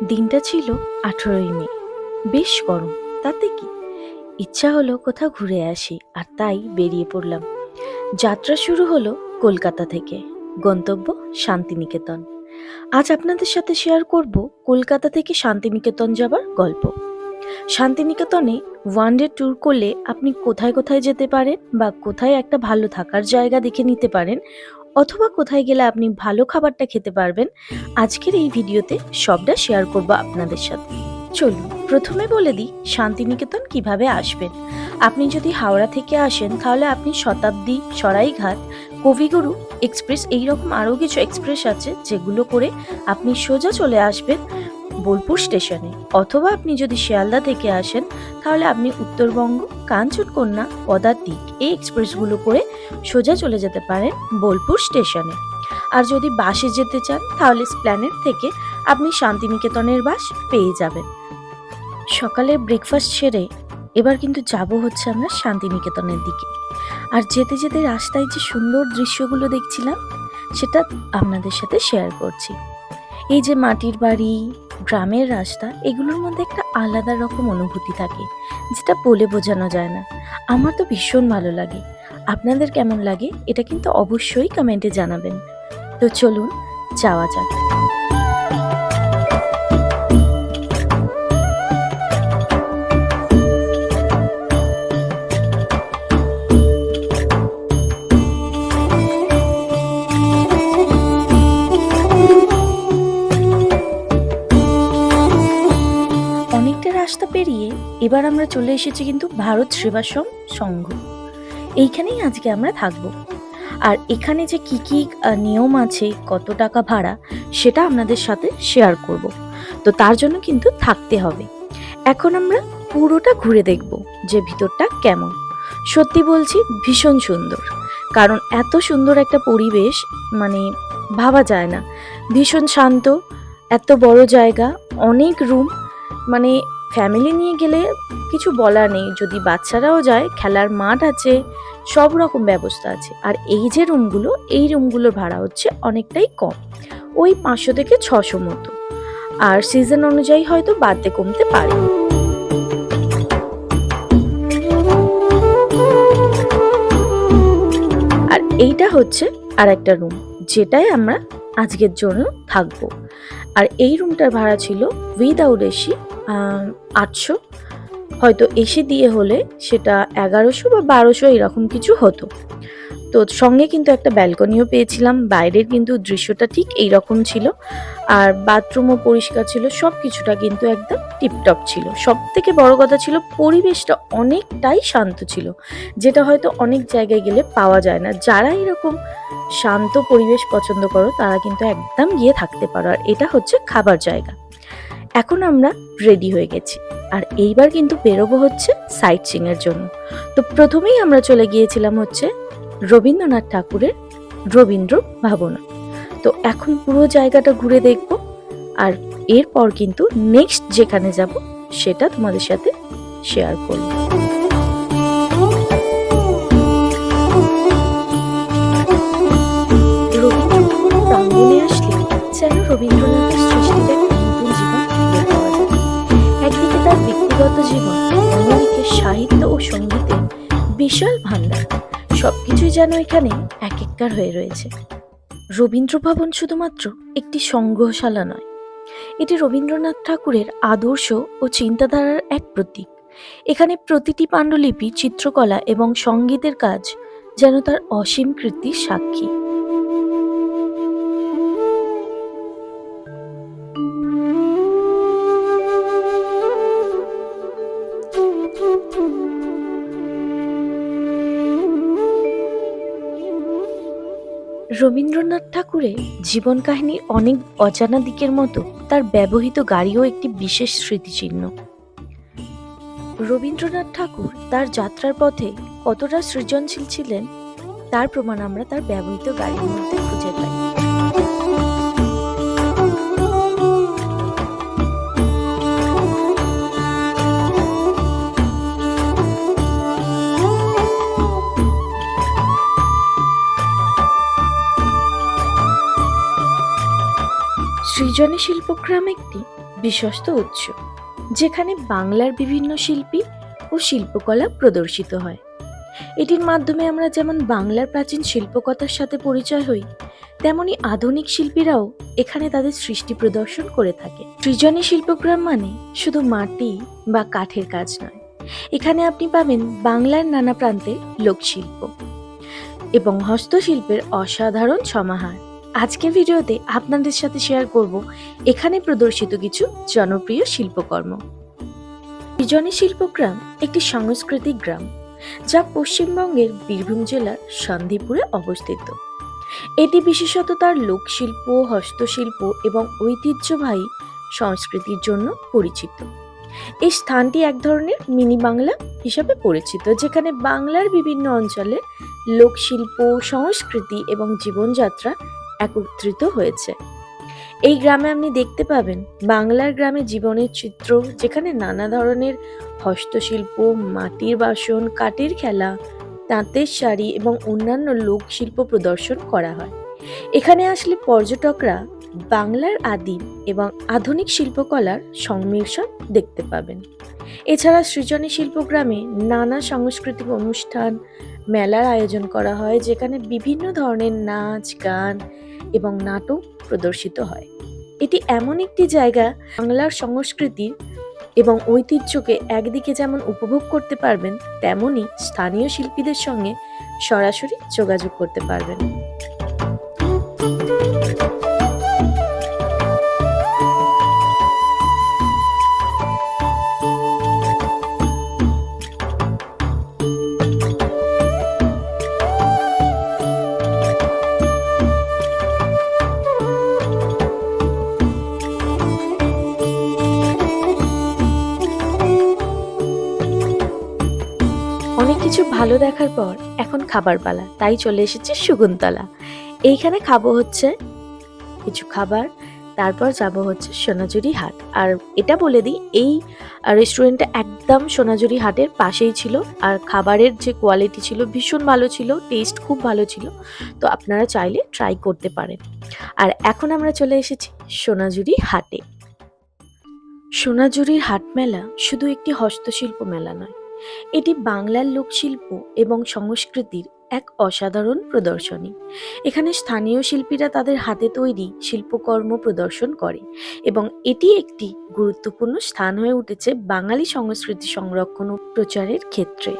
দিনটা ছিল 18ই মে। বেশ গরম, তাতে কি, ইচ্ছা হলো কোথাও ঘুরে আসি, আর তাই বেরিয়ে পড়লাম। যাত্রা শুরু হলো কলকাতা থেকে, গন্তব্য শান্তিনিকেতন। আজ আপনাদের সাথে শেয়ার করব কলকাতা থেকে শান্তিনিকেতন যাবার গল্প। শান্তিনিকেতনে ওয়ান ডে ট্যুর করলে আপনি কোথায় কোথায় যেতে পারেন, বা কোথায় একটা ভালো থাকার জায়গা দেখে নিতে পারেন, অথবা কোথায় গেলে আপনি ভালো খাবারটা খেতে পারবেন, আজকের এই ভিডিওতে সবটা শেয়ার করব আপনাদের সাথে। চলুন প্রথমে বলে দিই শান্তিনিকেতন কিভাবে আসবেন। আপনি যদি হাওড়া থেকে আসেন তাহলে আপনি শতাব্দী, সরাইঘাট, কবিগুরু এক্সপ্রেস, এইরকম আরও কিছু এক্সপ্রেস আছে যেগুলো করে আপনি সোজা চলে আসবেন বোলপুর স্টেশনে। অথবা আপনি যদি শিয়ালদা থেকে আসেন তাহলে আপনি উত্তরবঙ্গ, কাঞ্চনকন্যা, পদাতিক এই এক্সপ্রেসগুলো করে সোজা চলে যেতে পারেন বোলপুর স্টেশনে। আর যদি বাসে যেতে চান তাহলে স্প্ল্যানেড থেকে আপনি শান্তিনিকেতনের বাস পেয়ে যাবেন। সকালে ব্রেকফাস্ট সেরে এবার কিন্তু যাব হচ্ছে আমরা শান্তিনিকেতনের দিকে। আর যেতে যেতে রাস্তায় যে সুন্দর দৃশ্যগুলো দেখছিলাম সেটা আপনাদের সাথে শেয়ার করছি। এই যে মাটির বাড়ি, গ্রামের রাস্তা, এগুলোর মধ্যে একটা আলাদা রকম অনুভূতি থাকে যেটা বলে বোঝানো যায় না। আমার তো ভীষণ ভালো লাগে। আপনাদের কেমন লাগে এটা কিন্তু অবশ্যই কমেন্টে জানাবেন। তো চলুন যাওয়া যাক। অনেকটা রাস্তা পেরিয়ে এবার আমরা চলে এসেছি কিন্তু ভারত সেবাশ্রম সংঘ। এইখানেই আজকে আমরা থাকবো। আর এখানে যে কি কি নিয়ম আছে, কত টাকা ভাড়া, সেটা আপনাদের সাথে শেয়ার করব। তো তার জন্য কিন্তু থাকতে হবে। এখন আমরা পুরোটা ঘুরে দেখব যে ভিতরটা কেমন। সত্যি বলছি, ভীষণ সুন্দর। কারণ এত সুন্দর একটা পরিবেশ মানে ভাবা যায় না। ভীষণ শান্ত, এত বড় জায়গা, অনেক রুম, মানে ফ্যামিলি নিয়ে গেলে কিছু বলার নেই। যদি বাচ্চারাও যায়, খেলার মাঠ আছে, সব রকম ব্যবস্থা আছে। আর এই যে রুমগুলো, এই রুমগুলোর ভাড়া হচ্ছে অনেকটাই কম, ওই 500 থেকে 600 মতো। আর সিজন অনুযায়ী হয়তো বাড়তে কমতে পারে। আর এইটা হচ্ছে আর একটা রুম, যেটাই আমরা আজকের জন্য থাকবো। আর এই রুমটার ভাড়া ছিল উইদাউট এসি 800, হয়তো এসি দিয়ে হলে সেটা 1100 বা 1200 এরকম কিছু হতো। তো সঙ্গে কিন্তু একটা ব্যালকনিও পেয়েছিলাম। বাইরের কিন্তু দৃশ্যটা ঠিক এইরকম ছিল। আর বাথরুমও পরিষ্কার ছিল, সব কিছুটা কিন্তু একদম টিপটপ ছিল। সব থেকে বড় কথা ছিল পরিবেশটা অনেকটাই শান্ত ছিল, যেটা হয়তো অনেক জায়গায় গেলে পাওয়া যায় না। যারা এরকম শান্ত পরিবেশ পছন্দ করো তারা কিন্তু একদম গিয়ে থাকতে পারো। আর এটা হচ্ছে খাবার জায়গা। এখন আমরা রেডি হয়ে গেছি, আর এইবার কিন্তু বেরোবো হচ্ছে সাইট সিইং এর জন্য। তো প্রথমেই আমরা চলে গিয়েছিলাম হচ্ছে রবীন্দ্রনাথ ঠাকুরের রবীন্দ্র ভবন। তো এখন পুরো জায়গাটা ঘুরে দেখব, আর এরপর কিন্তু নেক্সট যেখানে যাব সেটা তোমাদের সাথে শেয়ার করব। রবীন্দ্র প্রাঙ্গণে আসলে যেন রবীন্দ্রনাথের সৃষ্টিতে নতুন জীবন ফিরে পাওয়া যায়। একদিকে তার ব্যক্তিগত জীবন, অন্যদিকে সাহিত্য ও সঙ্গীতের বিশাল ভান্ডার, সবকিছুই যেন এখানে এক একটার হয়ে রয়েছে। রবীন্দ্র ভবন শুধুমাত্র একটি সংগ্রহশালা নয়, এটি রবীন্দ্রনাথ ঠাকুরের আদর্শ ও চিন্তাধারার এক প্রতীক। এখানে প্রতিটি পাণ্ডুলিপি, চিত্রকলা এবং সঙ্গীতের কাজ যেন তার অসীম কীর্তির সাক্ষী। রবীন্দ্রনাথ ঠাকুরের জীবন কাহিনীর অনেক অজানা দিকের মতো তার ব্যবহৃত গাড়িও একটি বিশেষ স্মৃতিচিহ্ন। রবীন্দ্রনাথ ঠাকুর তার যাত্রার পথে কতটা সৃজনশীল ছিলেন তার প্রমাণ আমরা তার ব্যবহৃত গাড়ির মধ্যে খুঁজে পাই। সৃজনী শিল্পগ্রাম একটি বিশ্বস্ত উৎস, যেখানে বাংলার বিভিন্ন শিল্পী ও শিল্পকলা প্রদর্শিত হয়। এটির মাধ্যমে আমরা যেমন বাংলার প্রাচীন শিল্পকথার সাথে পরিচয় হই, তেমনি আধুনিক শিল্পীরাও এখানে তাদের সৃষ্টি প্রদর্শন করে থাকে। সৃজনী শিল্পগ্রাম মানে শুধু মাটি বা কাঠের কাজ নয়, এখানে আপনি পাবেন বাংলার নানা প্রান্তের লোকশিল্প এবং হস্তশিল্পের অসাধারণ সমাহার। আজকের ভিডিওতে আপনাদের সাথে শেয়ার করব এখানে প্রদর্শিত কিছু জনপ্রিয় শিল্পকর্ম। সৃজনী শিল্পগ্রাম একটি সাংস্কৃতিক গ্রাম যা পশ্চিমবঙ্গের বীরভূম জেলার শান্তিপুরে অবস্থিত। এটি বিশেষত তার লোকশিল্প, হস্তশিল্প এবং ঐতিহ্যবাহী সংস্কৃতির জন্য পরিচিত। এই স্থানটি এক ধরনের মিনি বাংলা হিসাবে পরিচিত, যেখানে বাংলার বিভিন্ন অঞ্চলের লোকশিল্প, সংস্কৃতি এবং জীবনযাত্রা একত্রিত হয়েছে। এই গ্রামে আপনি দেখতে পাবেন বাংলার গ্রামে জীবনের চিত্র, যেখানে নানা ধরনের হস্তশিল্প, মাটির বাসন, কাঠের খেলা, তাঁতের শাড়ি এবং অন্যান্য লোকশিল্প প্রদর্শন করা হয়। এখানে আসলে পর্যটকরা বাংলার আদিম এবং আধুনিক শিল্পকলার সংমিশ্রণ দেখতে পাবেন। এছাড়া সৃজনী শিল্পগ্রামে নানা সাংস্কৃতিক অনুষ্ঠান, মেলার আয়োজন করা হয়, যেখানে বিভিন্ন ধরনের নাচ, গান এবং নাটক প্রদর্শিত হয়। এটি এমন একটি জায়গা বাংলার সংস্কৃতির এবং ঐতিহ্যকে একদিকে যেমন উপভোগ করতে পারবেন, তেমনি স্থানীয় শিল্পীদের সঙ্গে সরাসরি যোগাযোগ করতে পারবেন। অনেক কিছু ভালো দেখার পর এখন খাবার পালা, তাই চলে এসেছে শকুন্তলা। এইখানে খাবো হচ্ছে কিছু খাবার, তারপর যাব হচ্ছে সোনাঝুরি হাট। আর এটা বলে দিই, এই রেস্টুরেন্টটা একদম সোনাঝুরি হাটের পাশেই ছিল, আর খাবারের যে কোয়ালিটি ছিল ভীষণ ভালো ছিল, টেস্ট খুব ভালো ছিল, তো আপনারা চাইলে ট্রাই করতে পারেন। আর এখন আমরা চলে এসেছি সোনাঝুরি হাটে। সোনাঝুরির হাট মেলা শুধু একটি হস্তশিল্প মেলা নয়, এটি বাংলার লোকশিল্প এবং সংস্কৃতির এক অসাধারণ প্রদর্শনী। এখানে স্থানীয় শিল্পীরা তাদের হাতে তৈরি শিল্পকর্ম প্রদর্শন করে এবং এটি একটি গুরুত্বপূর্ণ স্থান হয়ে উঠেছে বাঙালি সংস্কৃতি সংরক্ষণ ও প্রচারের ক্ষেত্রে।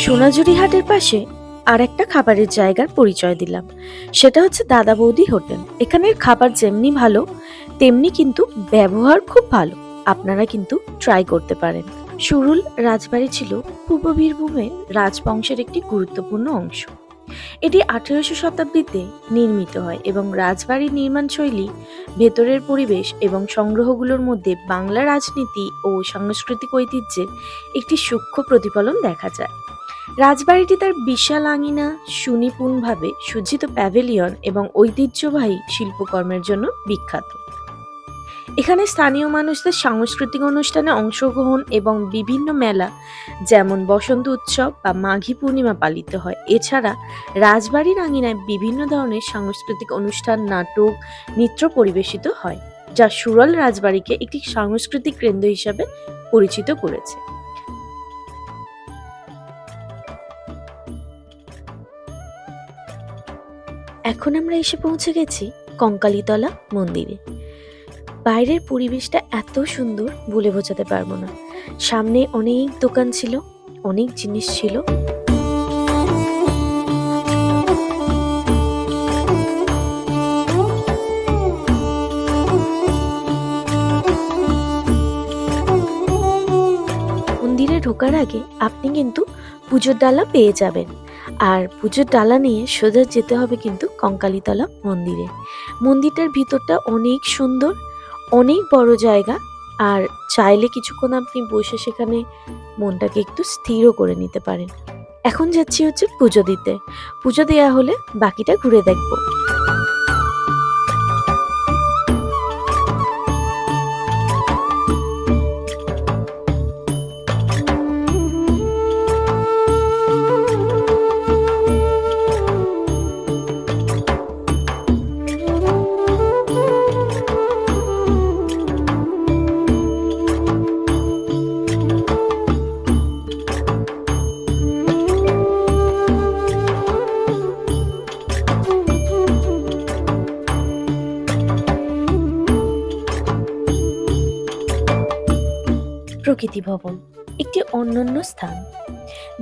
সোনাঝুরি হাটের পাশে আর একটা খাবারের জায়গার পরিচয় দিলাম, সেটা হচ্ছে দাদা বৌদি হোটেল। এখানের খাবার যেমনি ভালো, তেমনি কিন্তু ব্যবহার খুব ভালো, আপনারা কিন্তু ট্রাই করতে পারেন। সুরুল রাজবাড়ি ছিল পূর্ব বীরভূমের রাজবংশের একটি গুরুত্বপূর্ণ অংশ। এটি 1800 শতাব্দীতে নির্মিত হয় এবং রাজবাড়ির নির্মাণ শৈলী, ভেতরের পরিবেশ এবং সংগ্রহগুলোর মধ্যে বাংলা রাজনীতি ও সাংস্কৃতিক ঐতিহ্যের একটি সূক্ষ্ম প্রতিফলন দেখা যায়। রাজবাড়িটি তার বিশাল আঙিনা, সুনিপুণভাবে সজ্জিত প্যাভিলিয়ন এবং ঐতিহ্যবাহী শিল্পকর্মের জন্য বিখ্যাত। এখানে স্থানীয় মানুষদের সাংস্কৃতিক অনুষ্ঠানে অংশগ্রহণ এবং বিভিন্ন মেলা যেমন বসন্ত উৎসব বা মাঘী পূর্ণিমা পালিত হয়। এছাড়া রাজবাড়ির আঙিনায় বিভিন্ন ধরনের সাংস্কৃতিক অনুষ্ঠান, নাটক, নৃত্য পরিবেশিত হয়, যা সুরল রাজবাড়িকে একটি সাংস্কৃতিক কেন্দ্র হিসাবে পরিচিত করেছে। এখন আমরা এসে পৌঁছে গেছি কঙ্কালীতলা মন্দিরে। বাইরের পরিবেশটা এত সুন্দর বলে বোঝাতে পারবো না। সামনে অনেক দোকান ছিল, অনেক জিনিস ছিল। মন্দিরে ঢোকার আগে আপনি কিন্তু পুজোর ডালা পেয়ে যাবেন, আর পুজোর ডালা নিয়ে সোজা যেতে হবে কিন্তু কঙ্কালীতলা মন্দিরে। মন্দিরটার ভিতরটা অনেক সুন্দর, অনেক বড় জায়গা, আর চাইলে কিছুক্ষণ আপনি বসে সেখানে মনটাকে একটু স্থিরও করে নিতে পারেন। এখন যাচ্ছি হচ্ছে পুজো দিতে। পুজো দেওয়া হলে বাকিটা ঘুরে দেখবো। প্রকৃতি ভবন একটি অনন্য স্থান,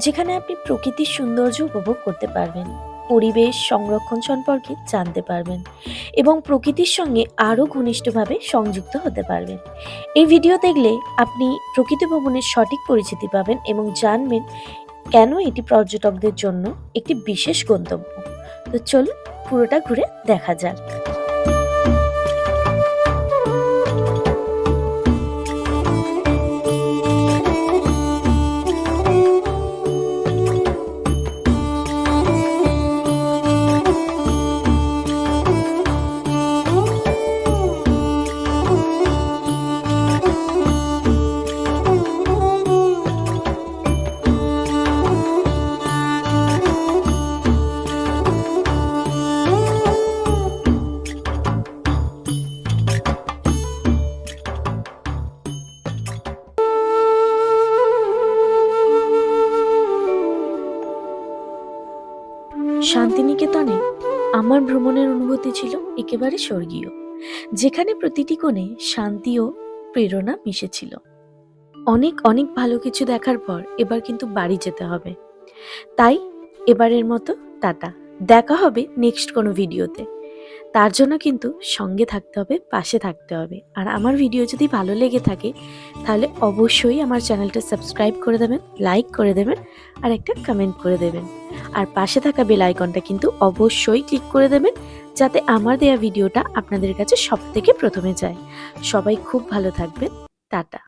যেখানে আপনি প্রকৃতির সৌন্দর্য উপভোগ করতে পারবেন, পরিবেশ সংরক্ষণ সম্পর্কে জানতে পারবেন এবং প্রকৃতির সঙ্গে আরও ঘনিষ্ঠভাবে সংযুক্ত হতে পারবেন। এই ভিডিও দেখলে আপনি প্রকৃতি ভবনের সঠিক পরিচিতি পাবেন এবং জানবেন কেন এটি পর্যটকদের জন্য একটি বিশেষ গন্তব্য। তো চলুন পুরোটা ঘুরে দেখা যাক। শান্তিনিকেতনে আমার ভ্রমণের অনুভূতি ছিল একেবারে স্বর্গীয়, যেখানে প্রতিটি কোণে শান্তি ও প্রেরণা মিশেছিল। অনেক অনেক ভালো কিছু দেখার পর এবার কিন্তু বাড়ি যেতে হবে। তাই এবারের মতো টাটা, দেখা হবে নেক্সট কোনো ভিডিওতে। তার জন্য কিন্তু সঙ্গে থাকতে হবে, পাশে থাকতে হবে। আর আমার ভিডিও যদি ভালো লেগে থাকে তাহলে অবশ্যই আমার চ্যানেলটা সাবস্ক্রাইব করে দেবেন, লাইক করে দেবেন আর একটা কমেন্ট করে দেবেন। আর পাশে থাকা বেল আইকনটা কিন্তু অবশ্যই ক্লিক করে দেবেন, যাতে আমার দেয়া ভিডিওটা আপনাদের কাছে সবথেকে প্রথমে যায়। সবাই খুব ভালো থাকবেন। টাটা।